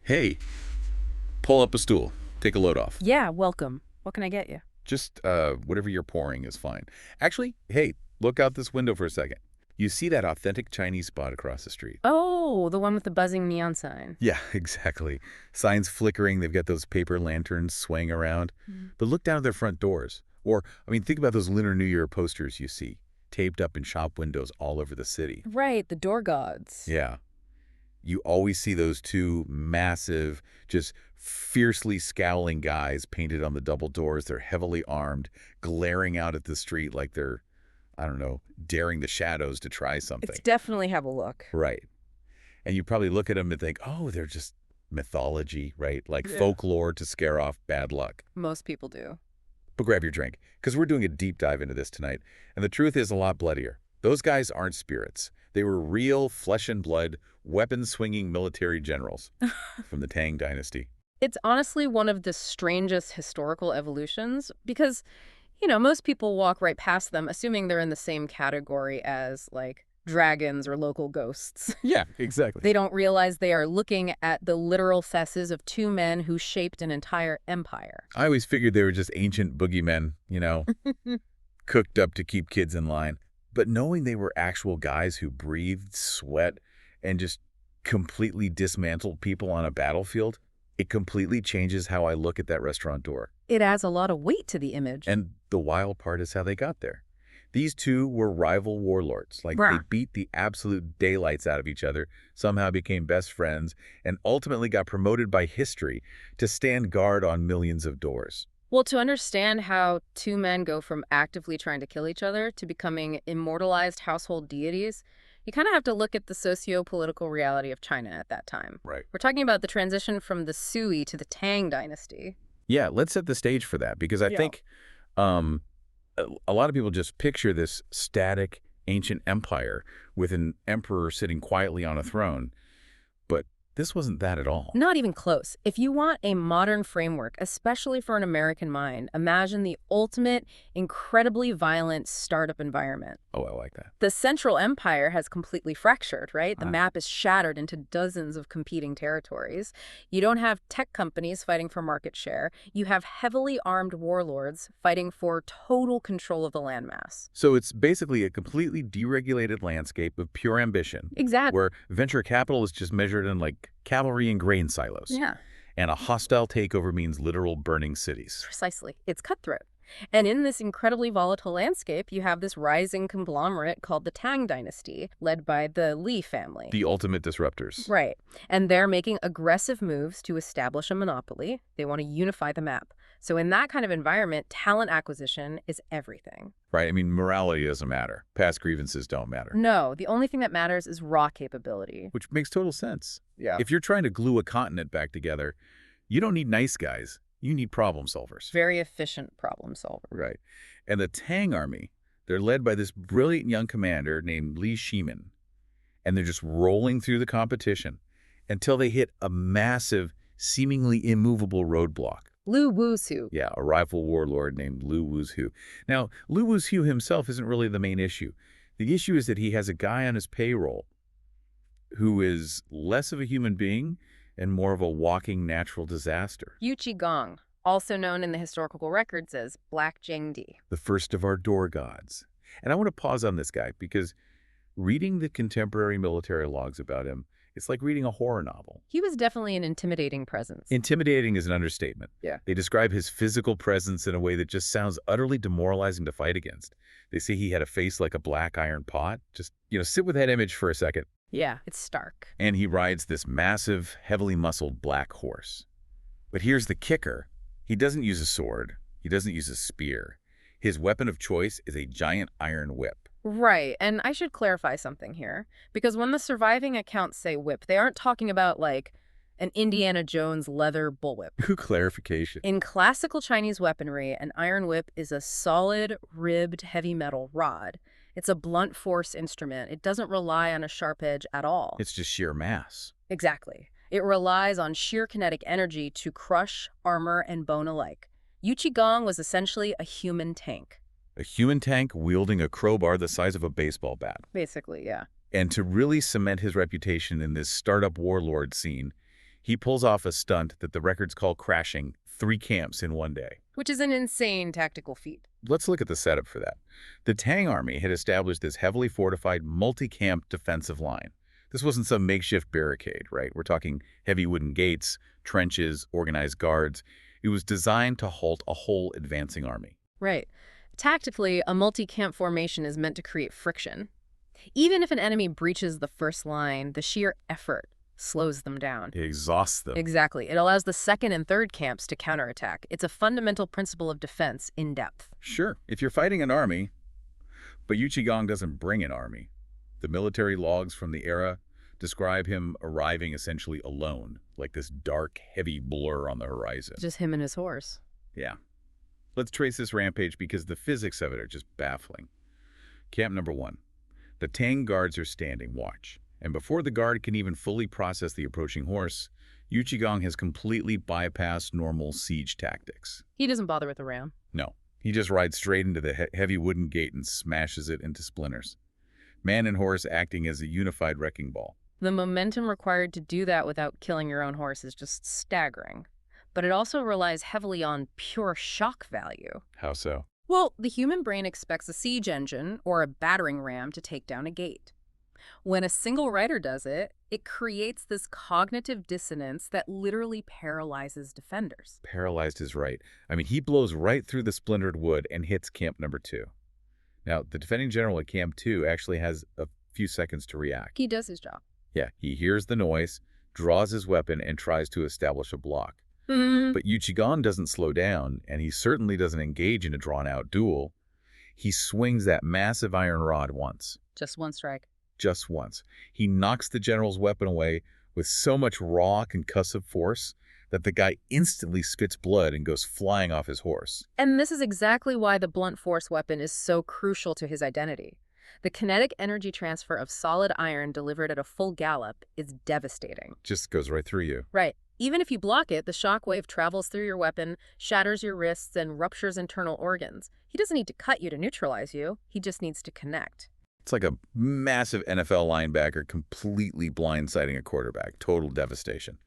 Hey, pull up a stool. Take a load off. Yeah, welcome. What can I get you? Just whatever you're pouring is fine. Actually, hey, look out this window for a second. You see that authentic Chinese spot across the street? Oh, the one with the buzzing neon sign. Yeah, exactly. Signs flickering. They've got those paper lanterns swaying around. Mm. But look down at their front doors. Or, I mean, think about those Lunar New Year posters you see, taped up in shop windows all over the city. Right, the door gods. Yeah. You always see those two massive, just fiercely scowling guys painted on the double doors. They're heavily armed, glaring out at the street like they're, I don't know, daring the shadows to try something. It's definitely have a look. Right. And you probably look at them and think, oh, they're just mythology, right? Like Yeah. folklore to scare off bad luck. Most people do. But grab your drink, because we're doing a deep dive into this tonight. And the truth is a lot bloodier. Those guys aren't spirits. They were real flesh and blood, weapon-swinging military generals from the Tang Dynasty. It's honestly one of the strangest historical evolutions because, most people walk right past them assuming they're in the same category as, like, dragons or local ghosts. Yeah, exactly. They don't realize they are looking at the literal faces of two men who shaped an entire empire. I always figured they were just ancient boogeymen, cooked up to keep kids in line. But knowing they were actual guys who breathed sweat and just completely dismantled people on a battlefield, it completely changes how I look at that restaurant door. It adds a lot of weight to the image. And the wild part is how they got there. These two were rival warlords. Like, they Bruh. beat the absolute daylights out of each other, somehow became best friends, and ultimately got promoted by history to stand guard on millions of doors. Well, to understand how two men go from actively trying to kill each other to becoming immortalized household deities, you kind of have to look at the socio-political reality of China at that time. Right. We're talking about the transition from the Sui to the Tang dynasty. Yeah, let's set the stage for that, because I Yeah. think a lot of people just picture this static ancient empire with an emperor sitting quietly on a throne, but this wasn't that at all. Not even close. If you want a modern framework, especially for an American mind, imagine the ultimate, incredibly violent startup environment. Oh, I like that. The Central Empire has completely fractured, right? The Ah. map is shattered into dozens of competing territories. You don't have tech companies fighting for market share. You have heavily armed warlords fighting for total control of the landmass. So it's basically a completely deregulated landscape of pure ambition, Exactly. where venture capital is just measured in like cavalry and grain silos. Yeah, And a hostile takeover means literal burning cities. precisely. It's cutthroat. And in this incredibly volatile landscape, you have this rising conglomerate called the Tang Dynasty, led by the Li family. The ultimate disruptors. Right. And they're making aggressive moves to establish a monopoly. They want to unify the map. So in that kind of environment, talent acquisition is everything. Right? I mean, morality doesn't matter. Past grievances don't matter. No, the only thing that matters is raw capability. Which makes total sense. Yeah. If you're trying to glue a continent back together, you don't need nice guys. You need problem solvers. Very efficient problem solver. Right. And the Tang army, they're led by this brilliant young commander named Li Shimin. And they're just rolling through the competition until they hit a massive, seemingly immovable roadblock. Lu Wusu. Yeah, a rival warlord named Lu Wuzhu. Now, Lu Wuzhu himself isn't really the main issue. The issue is that he has a guy on his payroll who is less of a human being and more of a walking natural disaster. Yu Gong, also known in the historical records as Black Zhengdi. The first of our door gods. And I want to pause on this guy because reading the contemporary military logs about him, it's like reading a horror novel. He was definitely an intimidating presence. Intimidating is an understatement. Yeah. They describe his physical presence in a way that just sounds utterly demoralizing to fight against. They say he had a face like a black iron pot. Just, sit with that image for a second. Yeah, it's stark. And he rides this massive, heavily muscled black horse. But here's the kicker. He doesn't use a sword. He doesn't use a spear. His weapon of choice is a giant iron whip. Right, and I should clarify something here, because when the surviving accounts say whip, they aren't talking about, like, an Indiana Jones leather bullwhip. Good clarification. In classical Chinese weaponry, an iron whip is a solid, ribbed, heavy metal rod. It's a blunt force instrument. It doesn't rely on a sharp edge at all. It's just sheer mass. Exactly. It relies on sheer kinetic energy to crush, armor, and bone alike. Yu Gong was essentially a human tank. A human tank wielding a crowbar the size of a baseball bat. Basically, yeah. And to really cement his reputation in this startup warlord scene, He pulls off a stunt that the records call crashing 3 camps in one day. Which is an insane tactical feat. Let's look at the setup for that. The Tang army had established this heavily fortified multi-camp defensive line. This wasn't some makeshift barricade, right? We're talking heavy wooden gates, trenches, organized guards. It was designed to halt a whole advancing army. Right. Tactically, a multi-camp formation is meant to create friction. Even if an enemy breaches the first line, the sheer effort slows them down. It exhausts them. Exactly. It allows the second and third camps to counterattack. It's a fundamental principle of defense in depth. Sure, if you're fighting an army, but Yu Qigong doesn't bring an army. The military logs from the era describe him arriving essentially alone, like this dark, heavy blur on the horizon. Just him and his horse. Yeah. Let's trace this rampage because the physics of it are just baffling. Camp number 1. The Tang guards are standing watch, and before the guard can even fully process the approaching horse, Yu Qigong has completely bypassed normal siege tactics. He doesn't bother with the ram. No, he just rides straight into the heavy wooden gate and smashes it into splinters. Man and horse acting as a unified wrecking ball. The momentum required to do that without killing your own horse is just staggering. But it also relies heavily on pure shock value. How so? Well, the human brain expects a siege engine or a battering ram to take down a gate. When a single rider does it, it creates this cognitive dissonance that literally paralyzes defenders. Paralyzed is right. I mean, he blows right through the splintered wood and hits camp number 2. Now, the defending general at camp 2 actually has a few seconds to react. He does his job. Yeah, he hears the noise, draws his weapon, and tries to establish a block. But Yu Qigong doesn't slow down, and he certainly doesn't engage in a drawn-out duel. He swings that massive iron rod once. Just one strike. Just once. He knocks the general's weapon away with so much raw, concussive force that the guy instantly spits blood and goes flying off his horse. And this is exactly why the blunt force weapon is so crucial to his identity. The kinetic energy transfer of solid iron delivered at a full gallop is devastating. Just goes right through you. Right. Even if you block it, the shock wave travels through your weapon, shatters your wrists, and ruptures internal organs. He doesn't need to cut you to neutralize you. He just needs to connect. It's like a massive NFL linebacker completely blindsiding a quarterback. Total devastation.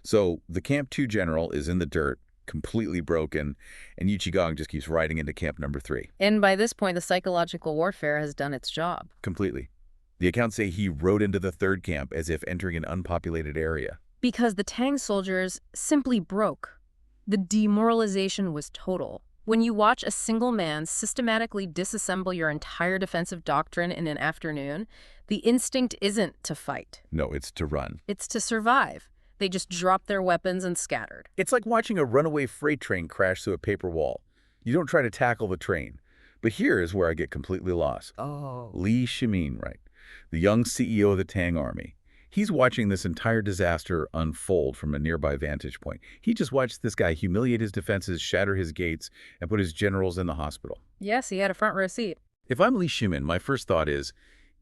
So the Camp 2 general is in the dirt, completely broken, and Yu Qigong just keeps riding into camp number 3. And by this point, the psychological warfare has done its job. Completely. The accounts say he rode into the 3rd camp as if entering an unpopulated area. Because the Tang soldiers simply broke. The demoralization was total. When you watch a single man systematically disassemble your entire defensive doctrine in an afternoon, the instinct isn't to fight. No, it's to run. It's to survive. They just dropped their weapons and scattered. It's like watching a runaway freight train crash through a paper wall. You don't try to tackle the train. But here is where I get completely lost. Oh. Li Shimin, right? The young CEO of the Tang army. He's watching this entire disaster unfold from a nearby vantage point. He just watched this guy humiliate his defenses, shatter his gates, and put his generals in the hospital. Yes, he had a front row seat. If I'm Li Shimin, my first thought is,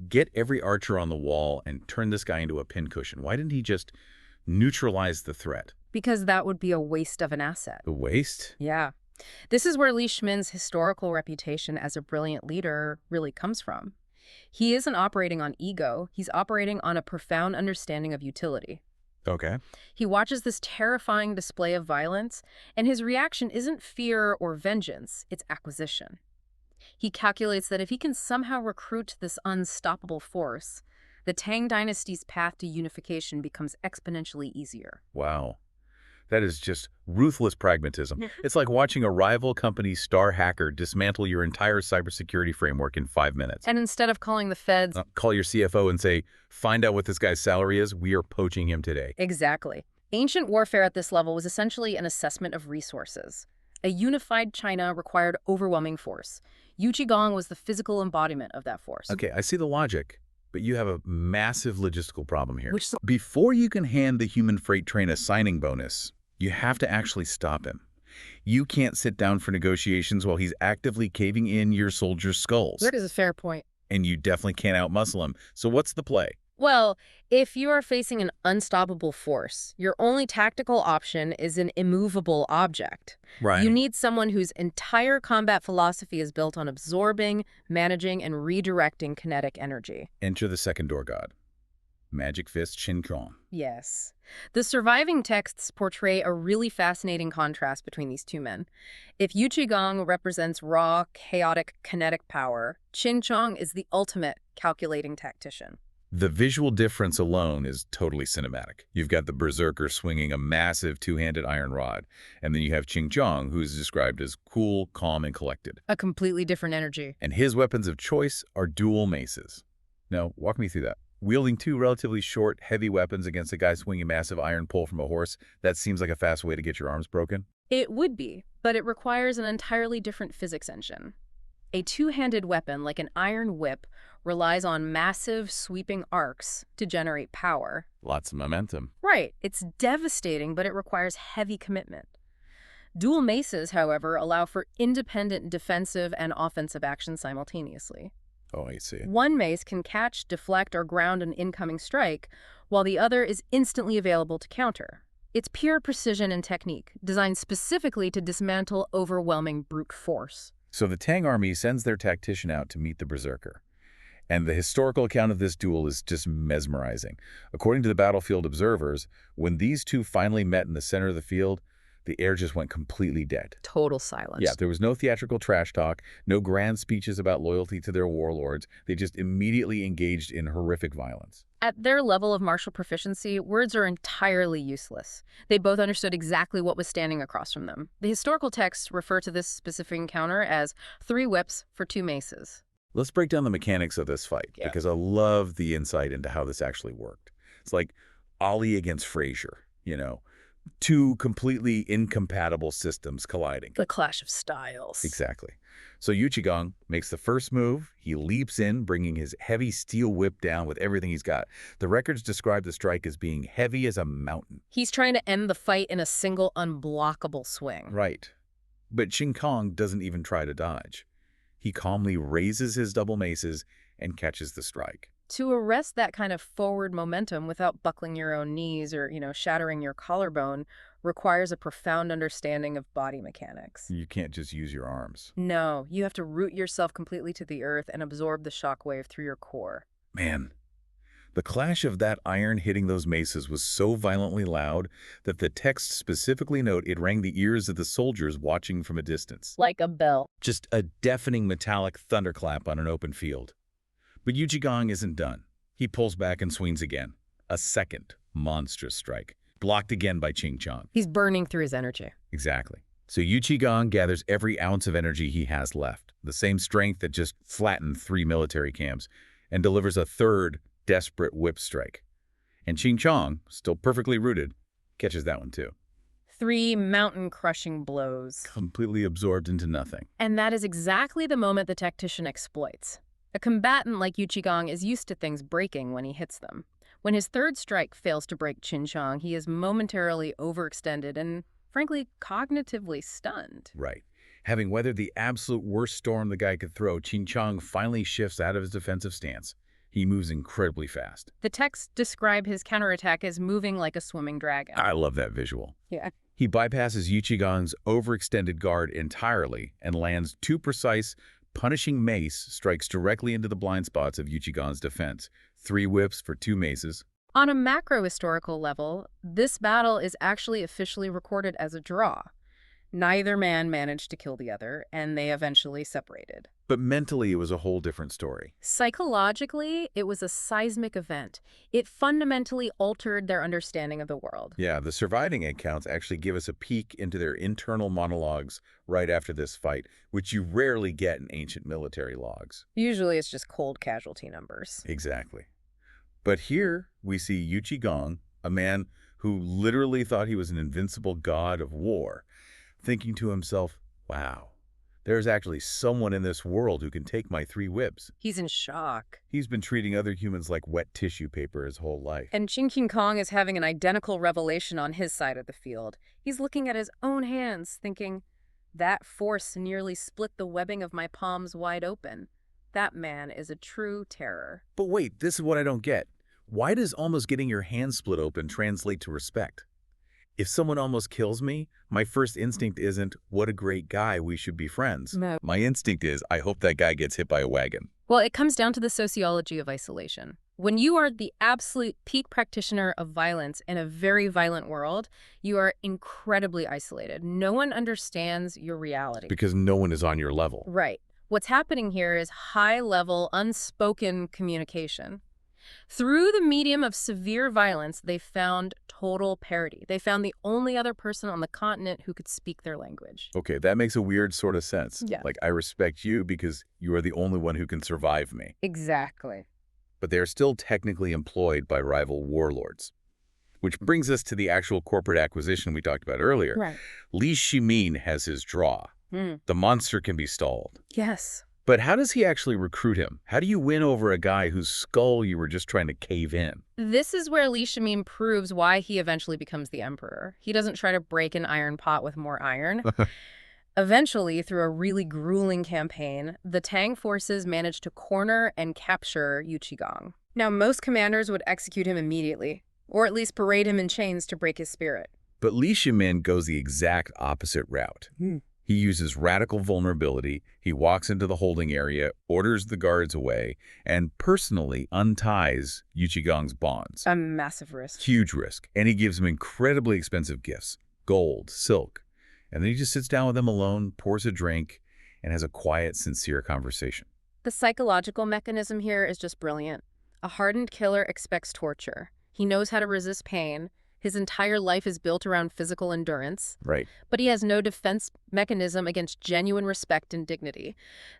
get every archer on the wall and turn this guy into a pincushion. Why didn't he just neutralize the threat? Because that would be a waste of an asset. The waste? Yeah. This is where Li Shimin's historical reputation as a brilliant leader really comes from. He isn't operating on ego. He's operating on a profound understanding of utility. Okay. He watches this terrifying display of violence, and his reaction isn't fear or vengeance, it's acquisition. He calculates that if he can somehow recruit this unstoppable force, the Tang Dynasty's path to unification becomes exponentially easier. Wow. That is just ruthless pragmatism. It's like watching a rival company's star hacker dismantle your entire cybersecurity framework in 5 minutes. And instead of calling the feds, Call your CFO and say, find out what this guy's salary is. We are poaching him today. Exactly. Ancient warfare at this level was essentially an assessment of resources. A unified China required overwhelming force. Yu Qigong was the physical embodiment of that force. Okay, I see the logic, but you have a massive logistical problem here. Before you can hand the human freight train a signing bonus, you have to actually stop him. You can't sit down for negotiations while he's actively caving in your soldiers' skulls. That is a fair point. And you definitely can't outmuscle him. So what's the play? Well, if you are facing an unstoppable force, your only tactical option is an immovable object. Right. You need someone whose entire combat philosophy is built on absorbing, managing, and redirecting kinetic energy. Enter the second door god. Magic Fist Qinchuan. Yes. The surviving texts portray a really fascinating contrast between these two men. If Yuqigong represents raw, chaotic, kinetic power, Qin Chong is the ultimate calculating tactician. The visual difference alone is totally cinematic. You've got the berserker swinging a massive two-handed iron rod, and then you have Qing Chong, who's described as cool, calm, and collected. A completely different energy. And his weapons of choice are dual maces. Now, walk me through that. Wielding two relatively short, heavy weapons against a guy swinging a massive iron pole from a horse, that seems like a fast way to get your arms broken. It would be, but it requires an entirely different physics engine. A two-handed weapon like an iron whip relies on massive, sweeping arcs to generate power. Lots of momentum. Right, it's devastating, but it requires heavy commitment. Dual maces, however, allow for independent defensive and offensive action simultaneously. Oh, I see. One mace can catch, deflect, or ground an incoming strike, while the other is instantly available to counter. It's pure precision and technique, designed specifically to dismantle overwhelming brute force. So the Tang army sends their tactician out to meet the berserker. And the historical account of this duel is just mesmerizing. According to the battlefield observers, when these two finally met in the center of the field, the air just went completely dead. Total silence. Yeah, there was no theatrical trash talk, no grand speeches about loyalty to their warlords. They just immediately engaged in horrific violence. At their level of martial proficiency, words are entirely useless. They both understood exactly what was standing across from them. The historical texts refer to this specific encounter as 3 whips for 2 maces. Let's break down the mechanics of this fight, because I love the insight into how this actually worked. It's like Ali against Frazier, you know, two completely incompatible systems colliding. The clash of styles. Exactly. So Yuqigong makes the first move. He leaps in, bringing his heavy steel whip down with everything he's got. The records describe the strike as being heavy as a mountain. He's trying to end the fight in a single unblockable swing. Right. But Qin Kong doesn't even try to dodge. He calmly raises his double maces and catches the strike. To arrest that kind of forward momentum without buckling your own knees or, shattering your collarbone requires a profound understanding of body mechanics. You can't just use your arms. No, you have to root yourself completely to the earth and absorb the shockwave through your core. Man, the clash of that iron hitting those maces was so violently loud that the texts specifically note it rang the ears of the soldiers watching from a distance. Like a bell. Just a deafening metallic thunderclap on an open field. But Yuqigong isn't done. He pulls back and swings again. A second monstrous strike, blocked again by Qing Chong. He's burning through his energy. Exactly. So Yuqigong gathers every ounce of energy he has left, the same strength that just flattened 3 military camps, and delivers a third desperate whip strike. And Qing Chong, still perfectly rooted, catches that one too. 3 mountain-crushing blows. Completely absorbed into nothing. And that is exactly the moment the tactician exploits. A combatant like Yuqigong is used to things breaking when he hits them. When his third strike fails to break Qin Chong, he is momentarily overextended and, frankly, cognitively stunned. Right. Having weathered the absolute worst storm the guy could throw, Qin Chong finally shifts out of his defensive stance. He moves incredibly fast. The texts describe his counterattack as moving like a swimming dragon. I love that visual. Yeah. He bypasses Yuqigong's overextended guard entirely and lands 2 precise, punishing mace strikes directly into the blind spots of Yuqigong's defense. 3 whips for 2 maces. On a macro-historical level, this battle is actually officially recorded as a draw. Neither man managed to kill the other, and they eventually separated. But mentally, it was a whole different story. Psychologically, it was a seismic event. It fundamentally altered their understanding of the world. Yeah, the surviving accounts actually give us a peek into their internal monologues right after this fight, which you rarely get in ancient military logs. Usually it's just cold casualty numbers. Exactly. But here we see Yuqigong, a man who literally thought he was an invincible god of war, thinking to himself, wow, there's actually someone in this world who can take my 3 whips. He's in shock. He's been treating other humans like wet tissue paper his whole life. And Qin Kong is having an identical revelation on his side of the field. He's looking at his own hands, thinking, that force nearly split the webbing of my palms wide open. That man is a true terror. But wait, this is what I don't get. Why does almost getting your hand split open translate to respect? If someone almost kills me, my first instinct isn't, what a great guy, we should be friends. No. My instinct is, I hope that guy gets hit by a wagon. Well, it comes down to the sociology of isolation. When you are the absolute peak practitioner of violence in a very violent world, you are incredibly isolated. No one understands your reality. Because no one is on your level. Right. What's happening here is high-level, unspoken communication. Through the medium of severe violence, they found total parity. They found the only other person on the continent who could speak their language. Okay, that makes a weird sort of sense. Yeah. Like, I respect you because you are the only one who can survive me. Exactly. But they are still technically employed by rival warlords. Which brings us to the actual corporate acquisition we talked about earlier. Right. Li Shimin has his draw. The monster can be stalled. Yes. But how does he actually recruit him? How do you win over a guy whose skull you were just trying to cave in? This is where Li Shimin proves why he eventually becomes the emperor. He doesn't try to break an iron pot with more iron. Eventually, through a really grueling campaign, the Tang forces managed to corner and capture Yuqigong. Now, most commanders would execute him immediately, or at least parade him in chains to break his spirit. But Li Shimin goes the exact opposite route. He uses radical vulnerability, he walks into the holding area, orders the guards away, and personally unties Yuqigong's bonds. A massive risk. Huge risk. And he gives him incredibly expensive gifts, gold, silk. And then he just sits down with them alone, pours a drink, and has a quiet, sincere conversation. The psychological mechanism here is just brilliant. A hardened killer expects torture. He knows how to resist pain. His entire life is built around physical endurance. Right. But he has no defense mechanism against genuine respect and dignity.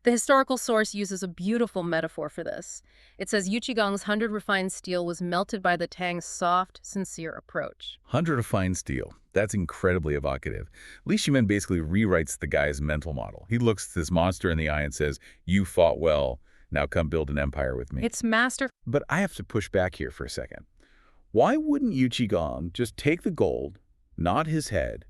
The historical source uses a beautiful metaphor for this. It says Yuqigong's 100 refined steel was melted by the Tang's soft, sincere approach. 100 of fine steel. That's incredibly evocative. Li Shimin basically rewrites the guy's mental model. He looks this monster in the eye and says, "You fought well. Now come build an empire with me." It's master. But I have to push back here for a second. Why wouldn't Yuqigong just take the gold, nod his head,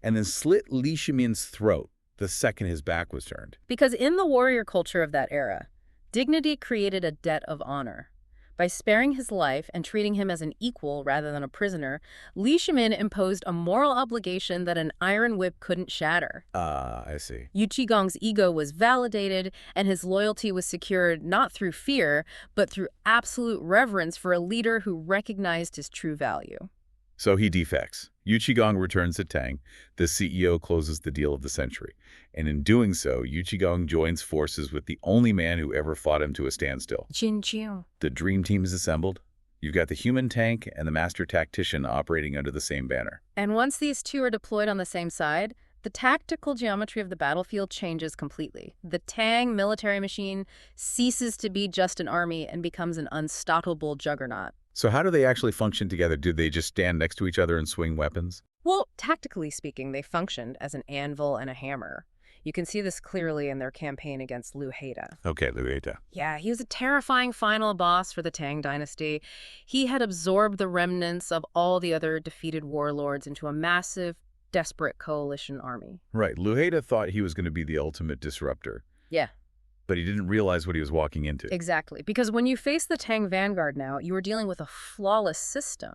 and then slit Li Shimin's throat the second his back was turned? Because in the warrior culture of that era, dignity created a debt of honor. By sparing his life and treating him as an equal rather than a prisoner, Li Shimin imposed a moral obligation that an iron whip couldn't shatter. I see. Yuqigong's ego was validated, and his loyalty was secured not through fear, but through absolute reverence for a leader who recognized his true value. So he defects. Yuqigong returns to Tang. The CEO closes the deal of the century. And in doing so, Yuqigong joins forces with the only man who ever fought him to a standstill. Jin Jiu. The dream team is assembled. You've got the human tank and the master tactician operating under the same banner. And once these two are deployed on the same side, the tactical geometry of the battlefield changes completely. The Tang military machine ceases to be just an army and becomes an unstoppable juggernaut. So how do they actually function together? Do they just stand next to each other and swing weapons? Well, tactically speaking, they functioned as an anvil and a hammer. You can see this clearly in their campaign against Liu Haida. Okay, Liu Haida. Yeah, he was a terrifying final boss for the Tang dynasty. He had absorbed the remnants of all the other defeated warlords into a massive, desperate coalition army. Right. Liu Haida thought he was going to be the ultimate disruptor. Yeah. But he didn't realize what he was walking into. Exactly. Because when you face the Tang vanguard now, you are dealing with a flawless system.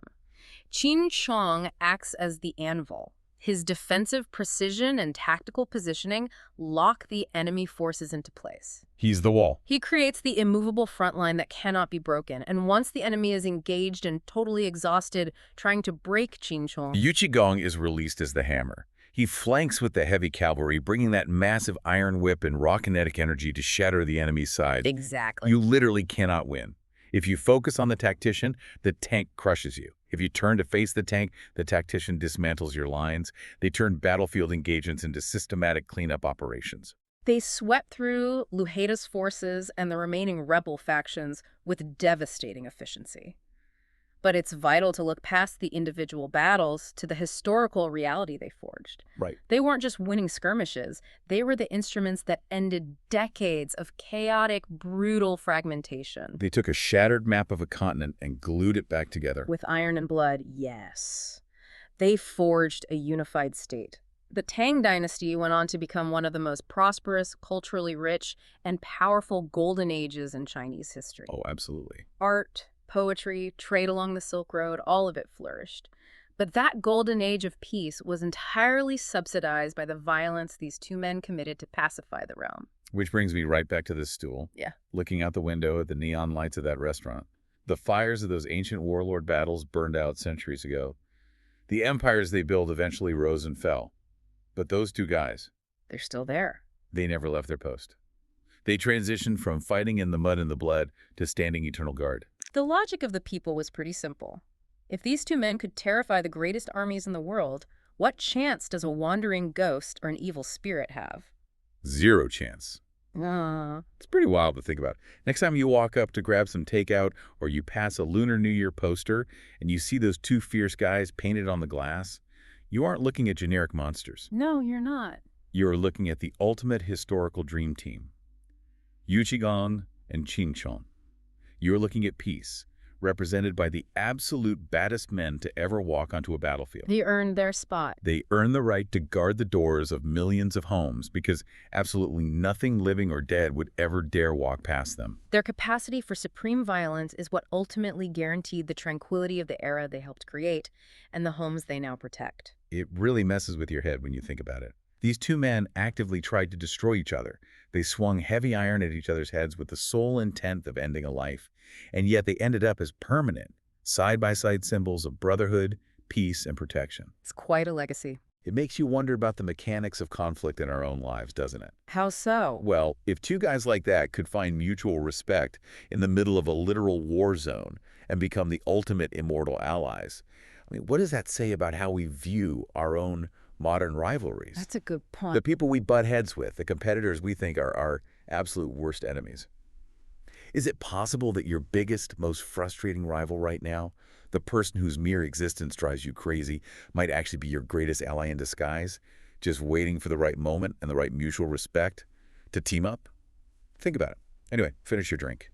Qin Chong acts as the anvil. His defensive precision and tactical positioning lock the enemy forces into place. He's the wall. He creates the immovable front line that cannot be broken, and once the enemy is engaged and totally exhausted trying to break Qin Chong, Yuqigong is released as the hammer. He flanks with the heavy cavalry, bringing that massive iron whip and raw kinetic energy to shatter the enemy's side. Exactly. You literally cannot win. If you focus on the tactician, the tank crushes you. If you turn to face the tank, the tactician dismantles your lines. They turn battlefield engagements into systematic cleanup operations. They swept through Liu Haida's forces and the remaining rebel factions with devastating efficiency. But it's vital to look past the individual battles to the historical reality they forged. Right. They weren't just winning skirmishes. They were the instruments that ended decades of chaotic, brutal fragmentation. They took a shattered map of a continent and glued it back together. With iron and blood, yes. They forged a unified state. The Tang dynasty went on to become one of the most prosperous, culturally rich, and powerful golden ages in Chinese history. Oh, absolutely. Art, poetry, trade along the Silk Road, all of it flourished. But that golden age of peace was entirely subsidized by the violence these two men committed to pacify the realm. Which brings me right back to this stool. Yeah. Looking out the window at the neon lights of that restaurant. The fires of those ancient warlord battles burned out centuries ago. The empires they built eventually rose and fell. But those two guys, They're still there. they never left their post. They transitioned from fighting in the mud and the blood to standing eternal guard. The logic of the people was pretty simple. If these two men could terrify the greatest armies in the world, what chance does a wandering ghost or an evil spirit have? Zero chance. Uh, It's pretty wild to think about. Next time you walk up to grab some takeout or you pass a Lunar New Year poster and you see those two fierce guys painted on the glass, you aren't looking at generic monsters. no, you're not. You're looking at the ultimate historical dream team. Yuchigang and Qingchong. You're looking at peace, represented by the absolute baddest men to ever walk onto a battlefield. They earned their spot. They earn the right to guard the doors of millions of homes because absolutely nothing living or dead would ever dare walk past them. Their capacity for supreme violence is what ultimately guaranteed the tranquility of the era they helped create and the homes they now protect. It really messes with your head when you think about it. These two men actively tried to destroy each other. They swung heavy iron at each other's heads with the sole intent of ending a life, and yet they ended up as permanent, side-by-side symbols of brotherhood, peace, and protection. It's quite a legacy. It makes you wonder about the mechanics of conflict in our own lives, doesn't it? How so? Well, if two guys like that could find mutual respect in the middle of a literal war zone and become the ultimate immortal allies, what does that say about how we view our own modern rivalries? That's a good point. The people we butt heads with, the competitors we think are our absolute worst enemies. Is it possible that your biggest, most frustrating rival right now, the person whose mere existence drives you crazy, might actually be your greatest ally in disguise, just waiting for the right moment and the right mutual respect to team up? Think about it. Anyway, finish your drink.